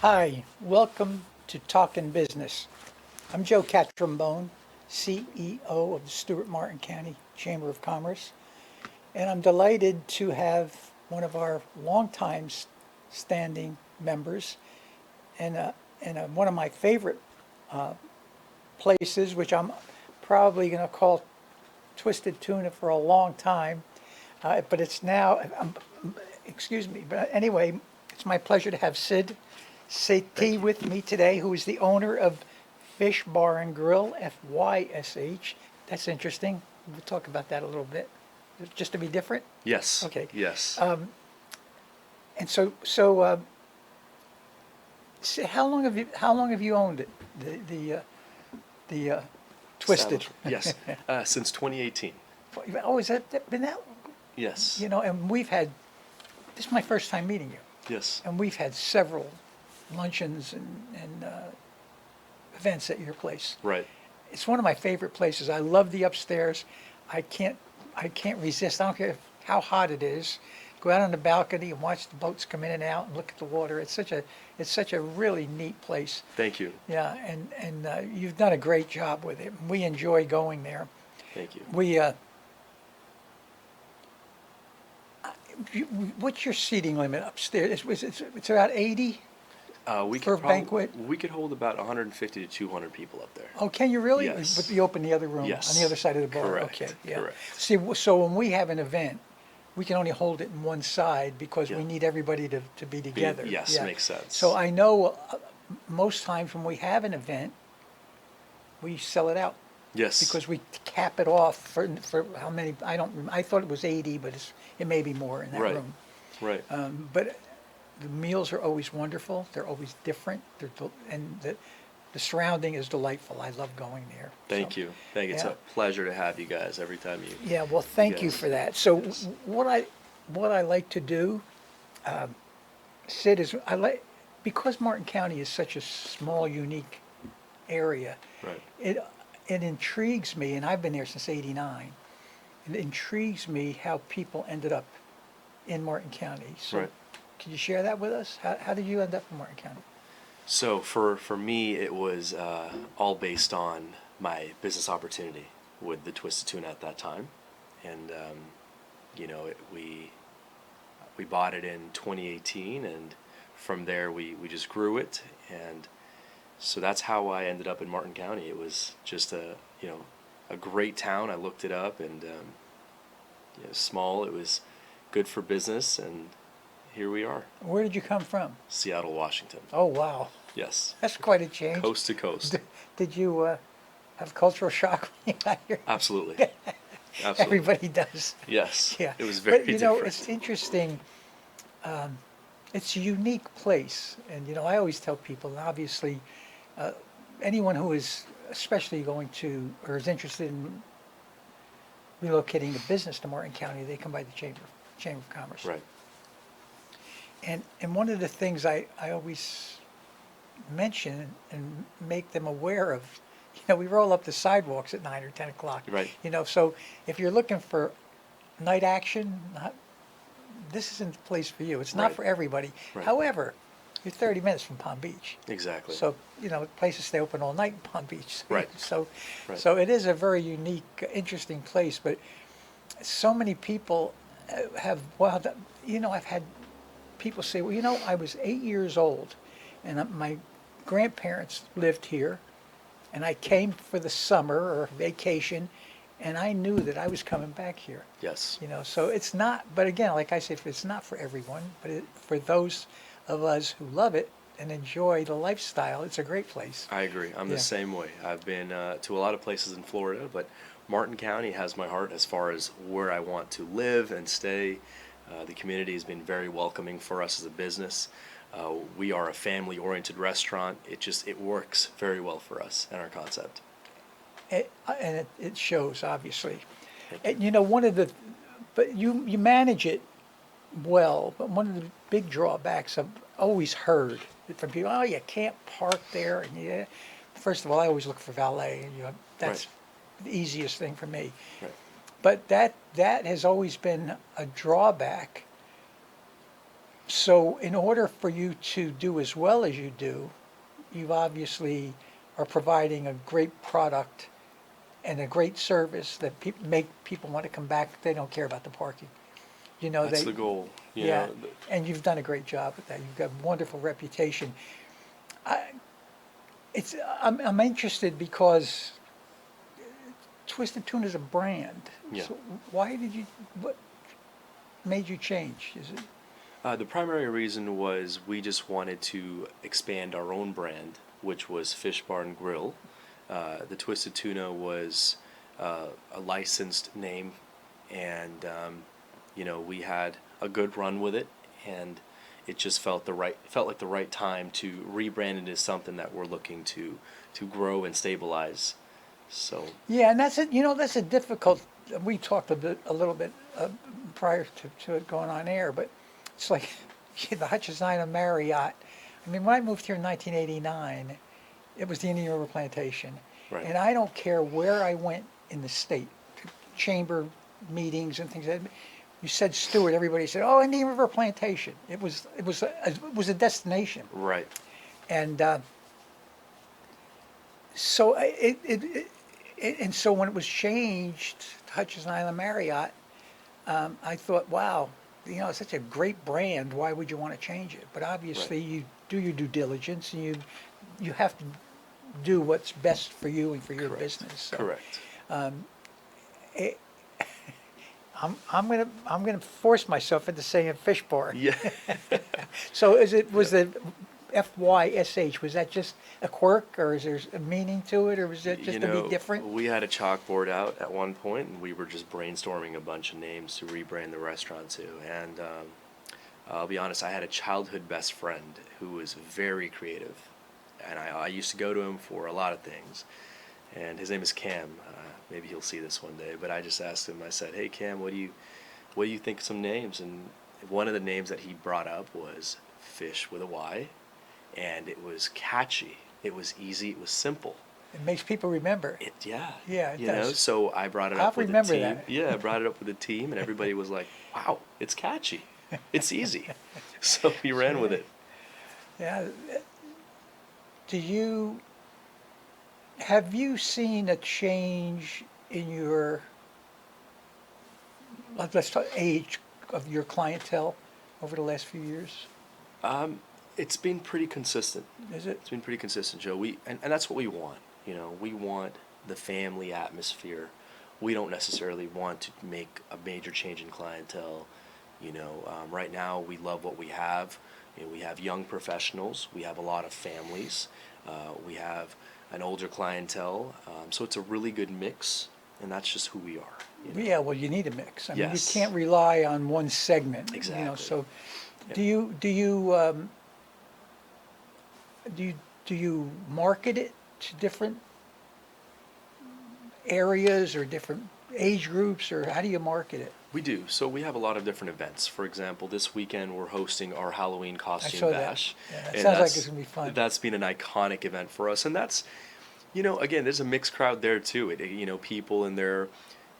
Hi, welcome to Talkin Business. I'm Joe Catrambone, CEO of the Stewart Martin County Chamber of Commerce, and I'm delighted to have one of our longtime standing members and one of my favorite places, which I'm probably going to call Twisted Tuna for a long time, but it's now, excuse me, but anyway, it's my pleasure to have Sid Sethi with me today, who is the owner of Fysh Bar and Grill, Fysh. That's interesting. We'll talk about that a little bit. Just to be different? Yes. Okay. Yes. And so how long have you owned it? The Twisted. Yes. Since 2018. Oh, has that been that? Yes. You know, and this is my first time meeting you. Yes. And we've had several luncheons and events at your place. Right. It's one of my favorite places. I love the upstairs. I can't resist. I don't care how hot it is. Go out on the balcony and watch the boats come in and out and look at the water. It's such a really neat place. Thank you. Yeah, and you've done a great job with it. We enjoy going there. Thank you. What's your seating limit upstairs? It's about 80 for a banquet? We could hold about 150 to 200 people up there. Oh, can you really? Yes. But you open the other room Yes. on the other side of the bar? Correct. Okay, yeah. Correct. See, so when we have an event, we can only hold it in one side because Yeah. we need everybody to be together. Yes, Yeah. makes sense. So I know most times when we have an event, we sell it out Yes. because we cap it off for how many, I thought it was 80, but it may be more in that Right. room. Right. But the meals are always wonderful. They're always different. And the surrounding is delightful. I love going there. Thank you. Thank you. It's yeah. a pleasure to have you guys every time you. Yeah, well, thank you Yes. for that. So Yes. what I like to do, Sid, is because Martin County is such a small, unique area. Right. It intrigues me, and I've been there since '89. It intrigues me how people ended up in Martin County. So Right. can you share that with us? How did you end up in Martin County? So for me, it was all based on my business opportunity with the Twisted Tuna at that time, and we bought it in 2018, and from there we just grew it, and so that's how I ended up in Martin County. It was just a great town. I looked it up, and small. It was good for business, and here we are. Where did you come from? Seattle, Washington. Oh, wow. Yes. That's quite a change. Coast to coast. Did you have cultural shock when you got here? Absolutely. Absolutely. Everybody does. Yes. Yeah. It was very But, different. it's interesting. It's a unique place. And, I always tell people, and obviously, anyone who is especially going to, or is interested in relocating the business to Martin County, they come by the Chamber of Commerce. Right. And one of the things I always mention and make them aware of, we roll up the sidewalks at 9 or 10 o'clock. Right. So if you're looking for night action, this isn't the place for you. It's not Right. for everybody. Right. However, you're 30 minutes from Palm Beach. Exactly. So, places stay open all night in Palm Beach. Right. So, Right. so it is a very unique, interesting place. But so many people have wound up, I've had people say, well, I was 8 years old and my grandparents lived here and I came for the summer or vacation and I knew that I was coming back here. Yes. So it's not, but again, like I said, it's not for everyone, but for those of us who love it and enjoy the lifestyle, it's a great place. I agree. I'm Yeah. the same way. I've been to a lot of places in Florida, but Martin County has my heart as far as where I want to live and stay. The community has been very welcoming for us as a business. We are a family-oriented restaurant. It works very well for us and our concept. And it shows, obviously. Thank you. And but you manage it well, but one of the big drawbacks I've always heard from people, oh, you can't park there. And first of all, I always look for valet, and that's the easiest thing for me. Right. But that has always been a drawback So in order for you to do as well as you do, you obviously are providing a great product and a great service that make people want to come back. They don't care about the parking. You know, That's the goal. You yeah, know, and you've done a great job with that. You've got a wonderful reputation. I, I'm interested because Twisted Tuna is a brand. Yeah. So what made you change? Is it? The primary reason was we just wanted to expand our own brand, which was Fysh Bar Grill. The Twisted Tuna was a licensed name, and we had a good run with it, and it just felt like the right time to rebrand it as something that we're looking to grow and stabilize. So Yeah, and that's it. You know, that's a difficult. We talked a little bit prior to it going on air, but it's like the Hutchison Marriott. I mean, when I moved here in 1989, it was the Indian River Plantation, right, and I don't care where I went in the state, to chamber meetings and things. You said Stewart, everybody said, "Oh, Indian River Plantation." It was a destination, right, and so so when it was changed to Hutchison Island Marriott, I thought, wow, you know, it's such a great brand. Why would you want to change it? But obviously, right. you do your due diligence, and you have to do what's best for you and for your Correct. business. So Correct. it, I'm gonna force myself into saying Fish Bar. Yeah. So was the FYSH, was that just a quirk, or is there a meaning to it, or was it just to be different? We had a chalkboard out at one point, and we were just brainstorming a bunch of names to rebrand the restaurant to. And I'll be honest, I had a childhood best friend who was very creative, and I used to go to him for a lot of things. And his name is Cam. Maybe he'll see this one day. But I just asked him. I said, "Hey Cam, what do you think of some names?" And one of the names that he brought up was Fish with a Y, and it was catchy. It was easy. It was simple. It makes people remember. Yeah. Yeah, it You know, does. so I brought it I'll up with the remember team. that. Yeah, I brought it up with the team, and everybody was like, "Wow, it's catchy. It's easy." So we ran with it. Yeah. Have you seen a change in your, let's talk age of your clientele over the last few years? It's been pretty consistent. Is it? It's been pretty consistent, Joe. And that's what we want. You know, we want the family atmosphere. We don't necessarily want to make a major change in clientele. Right now we love what we have. We have young professionals. We have a lot of families. We have an older clientele. So it's a really good mix, and that's just who we are. Yeah, well, you need a mix. I mean, you Yes. can't rely on one segment. Exactly. So Yeah. do you market it to different areas or different age groups, or how do you market it? We do. So we have a lot of different events. For example, this weekend we're hosting our Halloween I costume saw that. bash. Yeah, that And sounds like it's gonna be fun. That's been an iconic event for us, and that's, again, there's a mixed crowd there too. People in their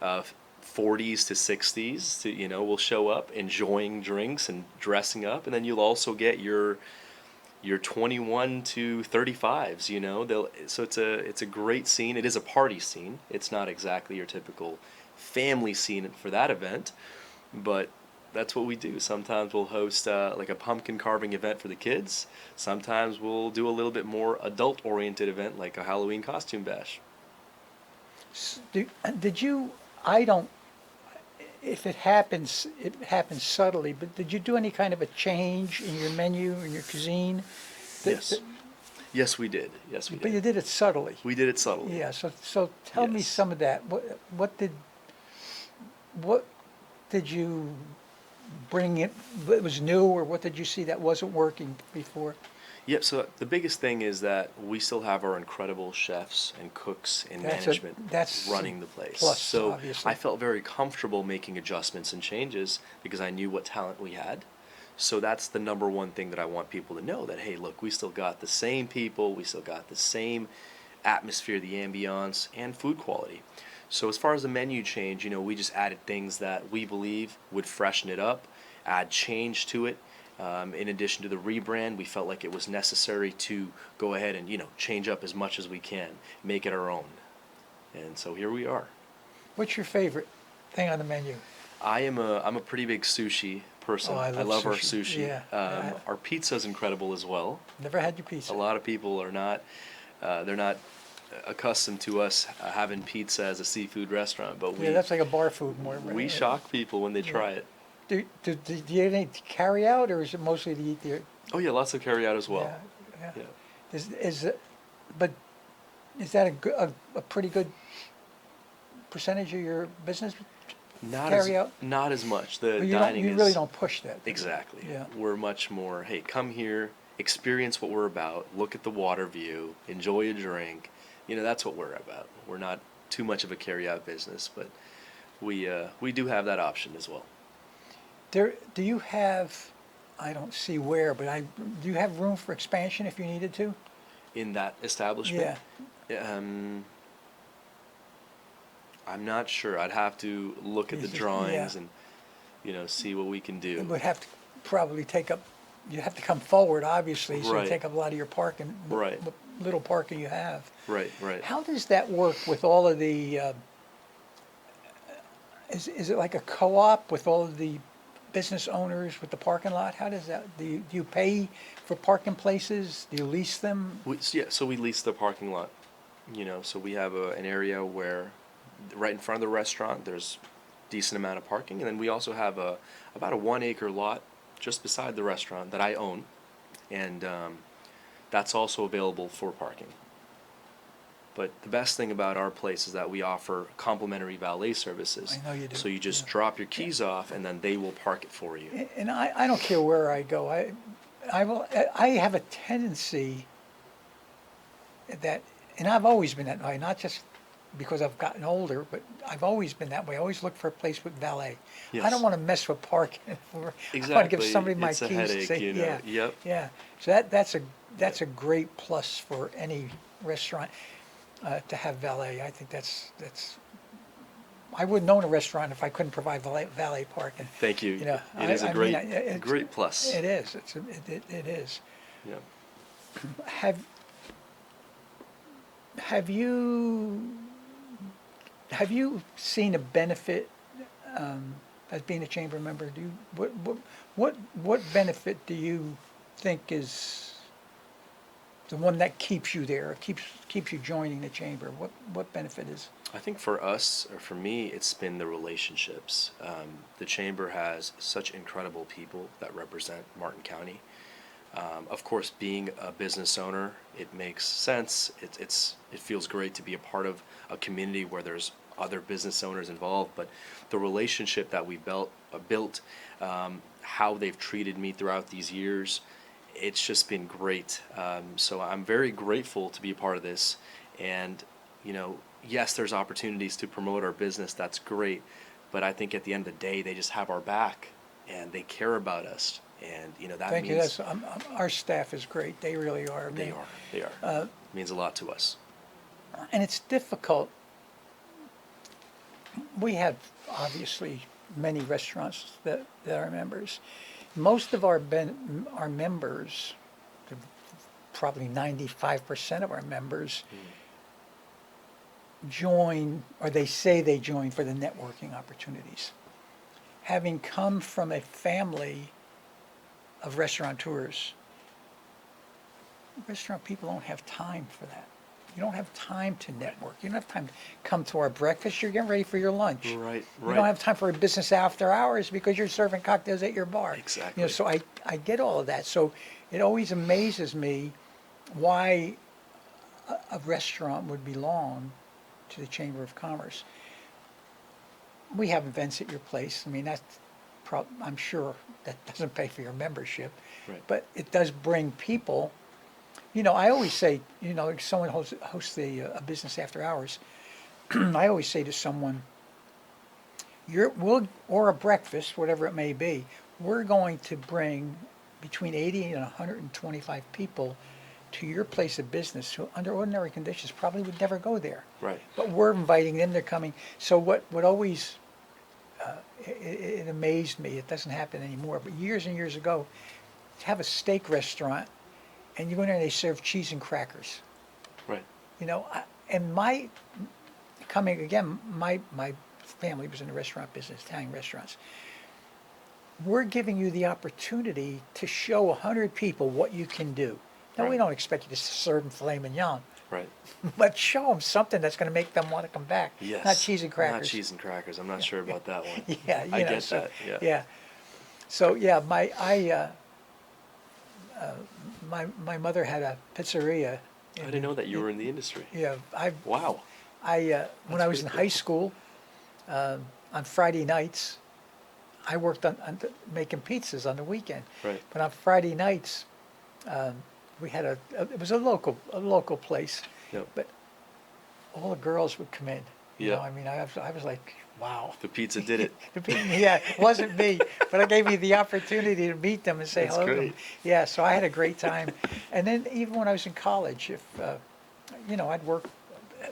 40s to 60s, will show up enjoying drinks and dressing up, and then you'll also get your 21 to 35s. So it's a great scene. It is a party scene. It's not exactly your typical family scene for that event, but that's what we do. Sometimes we'll host like a pumpkin carving event for the kids. Sometimes we'll do a little bit more adult oriented event like a Halloween costume bash. Did you, I don't, if it happens subtly, but did you do any kind of a change in your menu, in your cuisine? Yes. Yes, we did. Yes, we But you did. did it subtly. We did it subtly. Yeah, so tell me Yes. some of that. What did you bring in that was new, or what did you see that wasn't working before? Yep, so the biggest thing is that we still have our incredible chefs and cooks and management that's running the place. plus, So obviously. I felt very comfortable making adjustments and changes because I knew what talent we had. So that's the number one thing that I want people to know, that, hey, look, we still got the same people, we still got the same atmosphere, the ambiance, and food quality. So as far as the menu change, we just added things that we believe would freshen it up, add change to it, In addition to the rebrand, we felt like it was necessary to go ahead and, change up as much as we can, make it our own. And so here we are. What's your favorite thing on the menu? I'm a pretty big sushi person. Oh, I love our sushi. sushi. Yeah. Our pizza's incredible as well. Never had your pizza. A lot of people are not, they're not accustomed to us having pizza as a seafood restaurant, but Yeah, that's like a bar food more. we shock people when they try it. Do you have any carry out, or is it mostly to eat there? Oh yeah, lots of carry out as well. Yeah. Yeah. But is that a pretty good percentage of your business? Carry out? Not as much. The Well, dining you is really don't push that. do you? exactly. Yeah. We're much more, hey, come here, experience what we're about, look at the water view, enjoy a drink. That's what we're about. We're not too much of a carry out business, but we do have that option as well. Do you have? I don't see where, but do you have room for expansion if you needed to? In that establishment? I'm not sure. I'd have to look at the It's just- drawings yeah. and see what we can It do. would have to probably take up. You have to come forward, obviously, so Right. you take up a lot of your parking. Right. What little parking you have. Right. How does that work with all of the? Is it like a co-op with all of the business owners with the parking lot? How does that? Do you pay for parking places? Do you lease them? So we lease the parking lot. So we have an area where, right in front of the restaurant, there's decent amount of parking, and then we also have about a 1 acre lot just beside the restaurant that I own, and that's also available for parking. But the best thing about our place is that we offer complimentary valet services. I know you do, So you just yeah. drop your keys off, and then they will park it for you. And I don't care where I go. I have a tendency that, and I've always been that way, not just because I've gotten older, but I've always been that way. I always look for a place with valet. I Yes. don't want to mess with parking. I want to Exactly. give somebody my It's keys. a headache, to say, yeah, Yep. yeah. So that's a great plus for any restaurant to have valet. I think that's. I wouldn't own a restaurant if I couldn't provide valet parking. Thank you. You know, It is a great, it's- great plus. It is. It is. Yeah. Have you seen a benefit as being a chamber member? What benefit do you think is the one that keeps you there, keeps you joining the chamber? What benefit is? I think for us, or for me, it's been the relationships. The chamber has such incredible people that represent Martin County. Of course, being a business owner, it makes sense. It feels great to be a part of a community where there's other business owners involved. But the relationship that we built, how they've treated me throughout these years, it's just been great. So I'm very grateful to be a part of this. And yes, there's opportunities to promote our business. That's great. But I think at the end of the day, they just have our back and they care about us. And that Thank you. means Our staff is great. They really are. they are. It means a lot to us. And it's difficult. We have obviously many restaurants that are members. Most of our members, probably 95% of our members, join, or they say they join for the networking opportunities. Having come from a family of restaurateurs, restaurant people don't have time for that. You don't have time to network. You don't have time to come to our breakfast. You're getting ready for your lunch. Right. You don't have time for a business after hours because you're serving cocktails at your bar. Exactly. So I get all of that. So it always amazes me why a restaurant would belong to the Chamber of Commerce. We have events at your place. I mean, I'm sure that doesn't pay for your membership, Right. but it does bring people. I always say, if someone hosts a business after hours, I always say to someone, or a breakfast, whatever it may be, we're going to bring between 80 and 125 people to your place of business who, under ordinary conditions, probably would never go there. Right. But we're inviting them, they're coming. So what always, it amazed me, it doesn't happen anymore, but years and years ago, have a steak restaurant, and you go in there and they serve cheese and crackers. Right. You know, and my coming again, my family was in the restaurant business, Italian restaurants. We're giving you the opportunity to show 100 people what you can do. Now, we Right. don't expect you to serve them filet mignon, Right. but show them something that's going to make them want to come back. Yes. Not cheese and crackers. Not cheese and crackers. I'm not sure about that one. Yeah, I you know, get so, that. Yeah. yeah. So yeah, my mother had a pizzeria. I didn't know that you were in the industry. Yeah, Wow. when I was in pretty high cool. school, on Friday nights, I worked on making pizzas on the weekend. Right. But on Friday nights, we had it was a local place, Yep. but all the girls would come in. You Yeah. know, I mean, I was like, wow. The pizza did it. Yeah, it wasn't me, but I gave me the opportunity to meet them and say That's hello to them. great. Yeah, so I had a great time. And then even when I was in college, if you know, I'd work.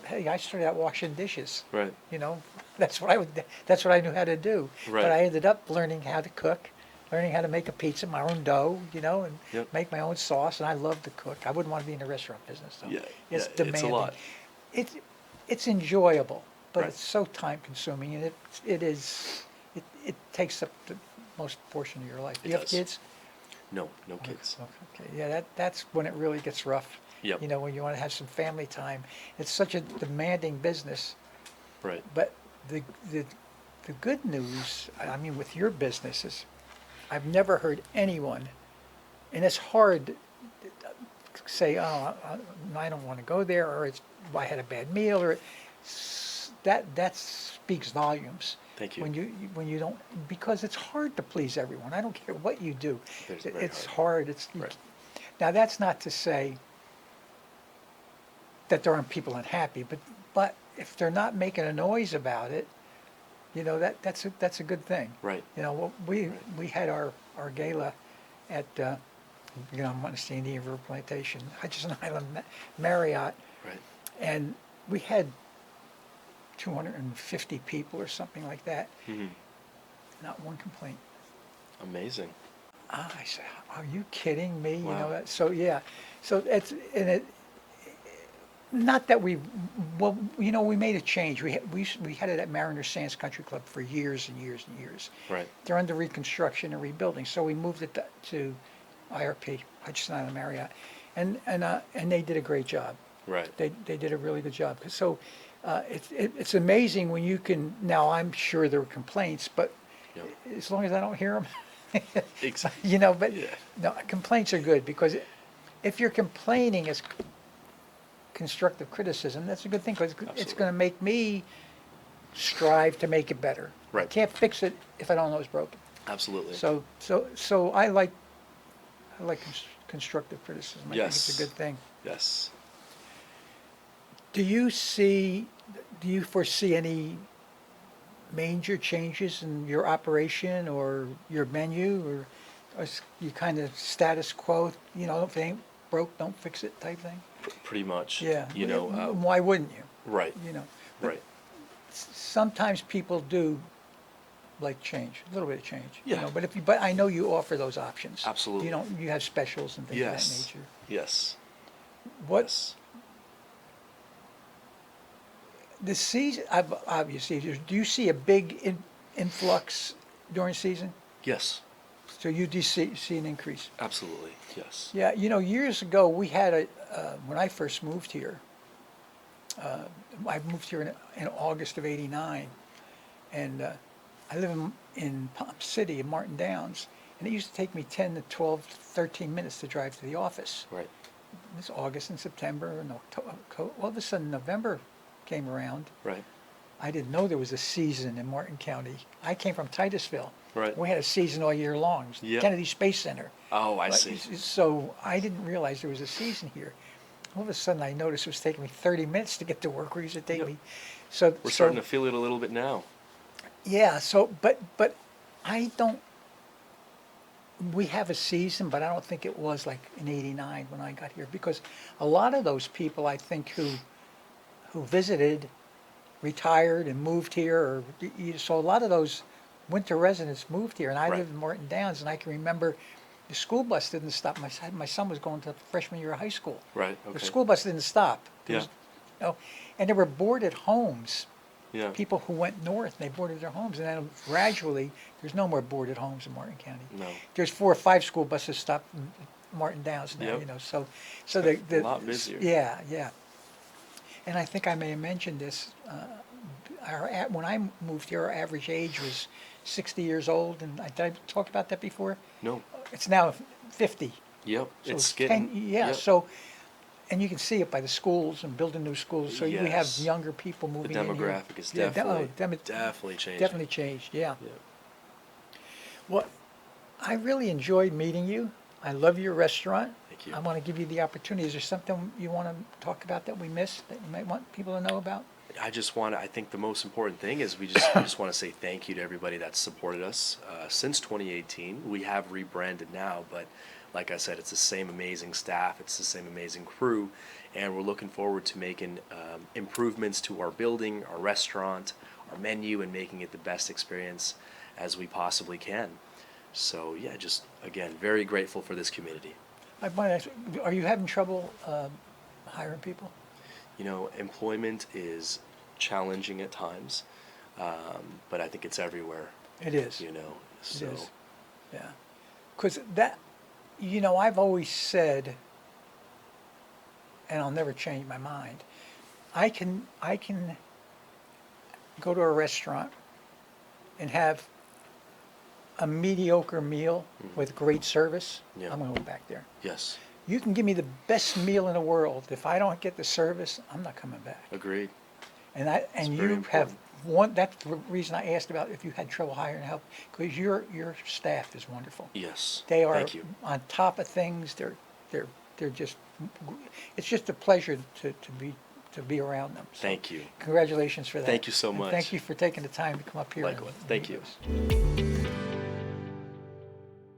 Hey, I started out washing dishes. Right. You know, that's what I knew how to do. Right. But I ended up learning how to cook, learning how to make a pizza, my own dough, you know, and Yep. make my own sauce. And I love to cook. I wouldn't want to be in the restaurant business, though. Yeah, It's yeah, demanding. it's a lot. It's enjoyable, but Right. it's so time consuming, and it takes up the most portion of your life. Do It you have does. kids? No kids. Okay, yeah, that's when it really gets rough. Yep. You know, when you want to have some family time. It's such a demanding business. Right. But the good news, I mean, with your business is, I've never heard anyone, and it's hard to say, oh, I don't want to go there, or it's I had a bad meal, or that speaks volumes. Thank you. When you don't, because it's hard to please everyone. I don't care what you do. It's very It's hard. Right. Now that's not to say that there aren't people unhappy, but if they're not making a noise about it, you know, that's a good thing. Right. You know, we had our gala at you know, Montesini River Plantation, Hutchinson Island Marriott, Right. and we had 250 people or something like that. Hmm. Not one complaint. Amazing. I said, "Are you kidding me?" You Wow. know. So yeah, so not that well, you know, we made a change. We had it at Mariner Sands Country Club for years and years and years. Right. They're under reconstruction and rebuilding, so we moved it to IRP, Hutchinson Island Marriott, and they did a great job. Right. They did a really good job. So it's amazing when you can. Now I'm sure there were complaints, but Yep. as long as I don't hear them. Exactly. You know, but Yeah. no, complaints are good, because if you're complaining as constructive criticism, that's a good thing, because it's Absolutely. going to make me strive to make it better. I Right. can't fix it if I don't know it's broken. Absolutely. So I like constructive criticism. I think it's Yes. a good thing. Yes. Do you foresee any major changes in your operation or your menu, or is you kind of status quo, you know, if it ain't broke, don't fix it type thing? Pretty much. Yeah. You know. Why wouldn't you? Right. You know, but Right. sometimes people do like change, a little bit of change. You Yeah. know, but I know you offer those options. Absolutely. You have specials and things of that Yes. nature. Yes. What Yes. the season? Obviously, do you see a big influx during season? Yes. So you do see an increase? Absolutely. Yes. Yeah, you know, years ago we had when I first moved here. I moved here in August of '89, and I live in Palm City, in Martin Downs, and it used to take me 10 to 12, 13 minutes to drive to the office. Right. It's August and September and October. All of a sudden, November came around. Right. I didn't know there was a season in Martin County. I came from Titusville. Right. We had a season all year long. It was Yep. Kennedy Space Center. Oh, I But- see. So I didn't realize there was a season here. All of a sudden, I noticed it was taking me 30 minutes to get to work, where it used to take Yep. me. So We're starting to feel it a little bit now. yeah. So but I don't. We have a season, but I don't think it was like in '89 when I got here, because a lot of those people, I think, who visited, retired and moved here, or so a lot of those winter residents moved here, and I Right. live in Martin Downs, and I can remember the school bus didn't stop. My son was going to freshman year of high school. Right. The Okay. school bus didn't stop. There Yeah. was, and there were boarded homes. Yeah. People who went north, they boarded their homes, and then gradually, there's no more boarded homes in Martin County. No. There's 4 or 5 school buses stop in Martin Downs now, Yep. you know, so A lot busier. Yeah, yeah. And I think I may have mentioned this, when I moved here, our average age was 60 years old, and did I talk about that before? No. It's now 50. Yep. So It's getting. 10, yeah, Yep. so, and you can see it by the schools and building new schools, so we have Yes. younger people The moving in here. demographic is Yeah, definitely definitely changing. definitely changed, yeah. Yeah. Well, I really enjoyed meeting you. I love your restaurant. Thank you. I want to give you the opportunity. Is there something you want to talk about that we missed that you might want people to know about? I think the most important thing is we just want to say thank you to everybody that's supported us since 2018. We have rebranded now, but like I said, it's the same amazing staff, it's the same amazing crew, and we're looking forward to making improvements to our building, our restaurant, our menu, and making it the best experience as we possibly can. So yeah, just again, very grateful for this community. I want to ask, are you having trouble hiring people? You know, employment is challenging at times, but I think it's everywhere. It is. You know, so It is. Yeah. Because that, you know, I've always said, and I'll never change my mind, I can go to a restaurant and have a mediocre meal with great service. Yeah. I'm going to go back there. yes, You can give me the best meal in the world. If I don't get the service, I'm not coming back. agreed. And very you have important. that's the reason I asked about if you had trouble hiring help, because your staff is wonderful. Yes, They are Thank you. on top of things. They're just, it's just a pleasure to be around them. So Thank you. Congratulations for that. Thank you so And much. thank you for taking the time to come up here. Likewise. and Thank meet you. us.